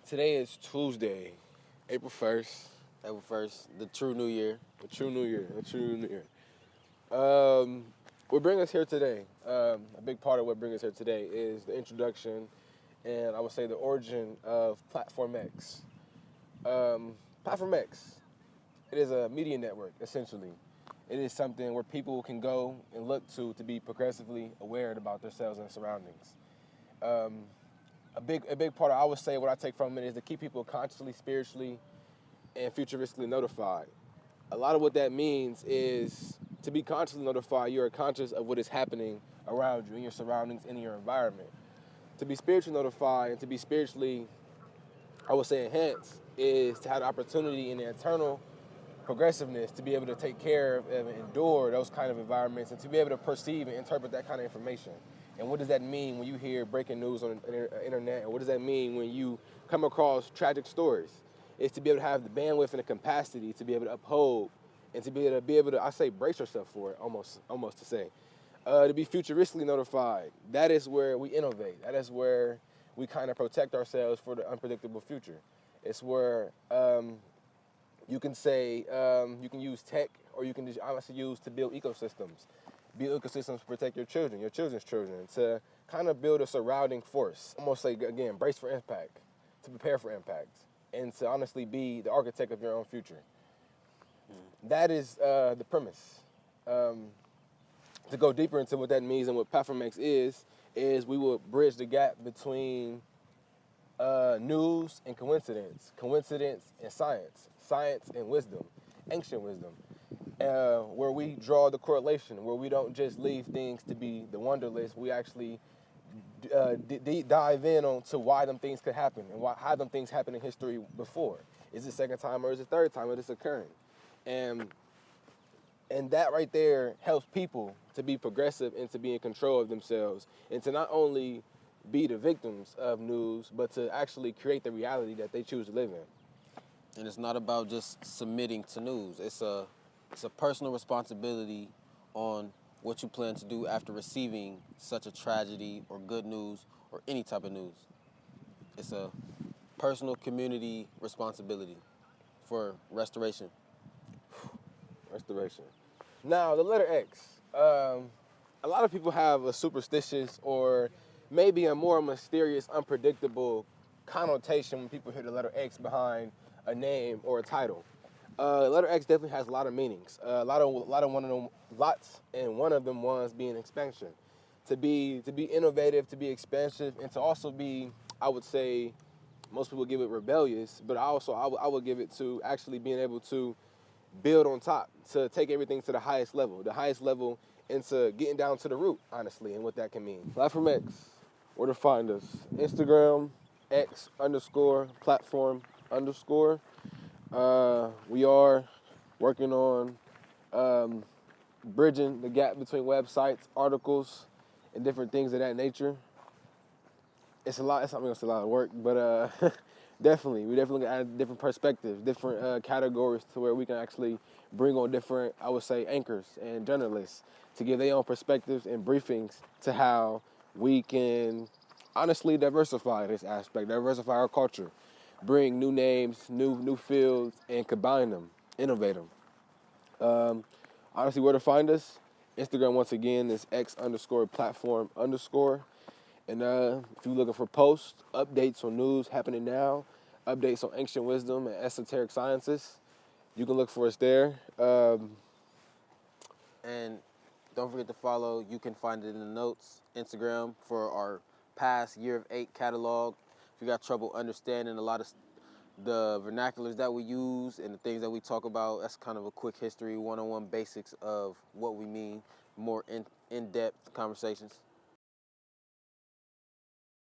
Today is Tuesday, April 1st. April 1st, the true new year. The true new year. What brings us here today, a big part of what brings us here today is the introduction and I would say the origin of Platform X. Platform X, it is a media network, essentially. It is something where people can go and look to be progressively aware about themselves and surroundings. A big part of, I would say, what I take from it is to keep people consciously, spiritually, and futuristically notified. A lot of what that means is to be consciously notified, you are conscious of what is happening around you, in your surroundings, in your environment. To be spiritually notified and to be spiritually, I would say, enhanced is to have the opportunity in the internal progressiveness to be able to take care of and endure those kind of environments and to be able to perceive and interpret that kind of information. And what does that mean when you hear breaking news on the internet? And what does that mean when you come across tragic stories? It's to be able to have the bandwidth and the capacity to be able to uphold and to be able to I say, brace yourself for it, almost to say. To be futuristically notified, that is where we innovate. That is where we kind of protect ourselves for the unpredictable future. It's where you can say you can use tech, or you can just honestly use to build ecosystems. Build ecosystems to protect your children, your children's children, to kind of build a surrounding force. Almost like, again, brace for impact, to prepare for impact, and to honestly be the architect of your own future. That is the premise. To go deeper into what that means and what Platform X is we will bridge the gap between news and coincidence and science, science and wisdom, ancient wisdom, where we draw the correlation, where we don't just leave things to be the wonder list, we actually dive in on to why them things could happen and how them things happened in history before. Is it second time or is it third time that it's occurring? And that right there helps people to be progressive and to be in control of themselves and to not only be the victims of news, but to actually create the reality that they choose to live in. And it's not about just submitting to news. It's a personal responsibility on what you plan to do after receiving such a tragedy or good news or any type of news. It's a personal community responsibility for restoration. Restoration. Now, the letter X. A lot of people have a superstitious or maybe a more mysterious, unpredictable connotation when people hear the letter X behind a name or a title. Letter X definitely has a lot of meanings. Lots, and one of them was being expansion. To be innovative, to be expansive, and to also be, I would say, most people give it rebellious, but I would give it to actually being able to build on top, to take everything to the highest level, into getting down to the root, honestly, and what that can mean. Platform X, where to find us? Instagram, X_platform_. We are working on bridging the gap between websites, articles, and different things of that nature. It's not a lot of work, but we definitely add different perspectives, different categories to where we can actually bring on different, I would say, anchors and journalists to give their own perspectives and briefings to how we can honestly diversify this aspect, diversify our culture, bring new names, new fields, and combine them, innovate them. Honestly, where to find us? Instagram, once again, is X_platform_. And if you're looking for posts, updates on news happening now, updates on ancient wisdom and esoteric sciences, you can look for us there. And don't forget to follow, you can find it in the notes, Instagram, for our past Year of 8 catalog. If you got trouble understanding a lot of the vernaculars that we use and the things that we talk about, that's kind of a quick history, one-on-one basics of what we mean, more in-depth conversations.